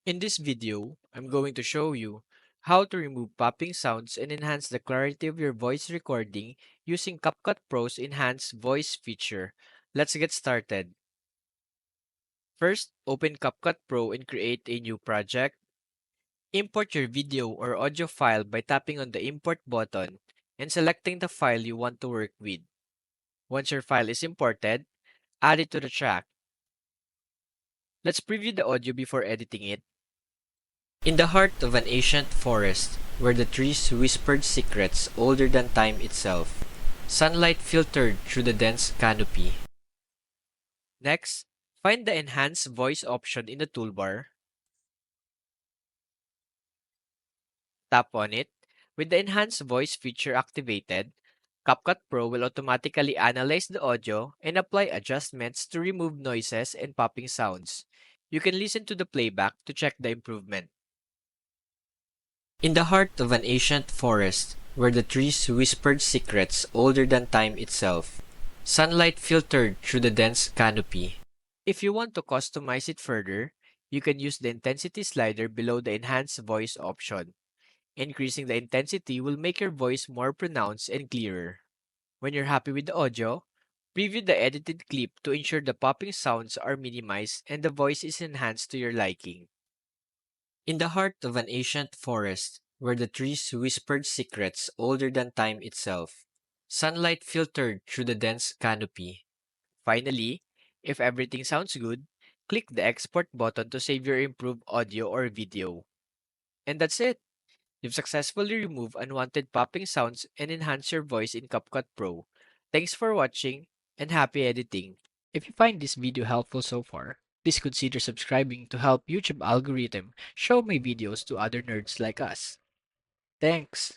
In this video, I'm going to show you how to remove popping sounds and enhance the clarity of your voice recording using CapCut Pro's enhanced voice feature. Let's get started. First, open CapCut Pro and create a new project. Import your video or audio file by tapping on the import button and selecting the file you want to work with. Once your file is imported, add it to the track. Let's preview the audio before editing it. In the heart of an ancient forest, where the trees whispered secrets older than time itself, sunlight filtered through the dense canopy. Next, find the Enhance Voice option in the toolbar, tap on it. With the Enhance Voice feature activated, CapCut Pro will automatically analyze the audio and apply adjustments to remove noises and popping sounds. You can listen to the playback to check the improvement. In the heart of an ancient forest, where the trees whispered secrets older than time itself, sunlight filtered through the dense canopy. If you want to customize it further, you can use the intensity slider below the Enhance Voice option. Increasing the intensity will make your voice more pronounced and clearer. When you're happy with the audio, preview the edited clip to ensure the popping sounds are minimized and the voice is enhanced to your liking. In the heart of an ancient forest, where the trees whispered secrets older than time itself, sunlight filtered through the dense canopy. Finally, if everything sounds good, click the export button to save your improved audio or video. And that's it! You've successfully removed unwanted popping sounds and enhanced your voice in CapCut Pro. Thanks for watching and happy editing! If you find this video helpful so far, please consider subscribing to help YouTube algorithm show my videos to other nerds like us. Thanks!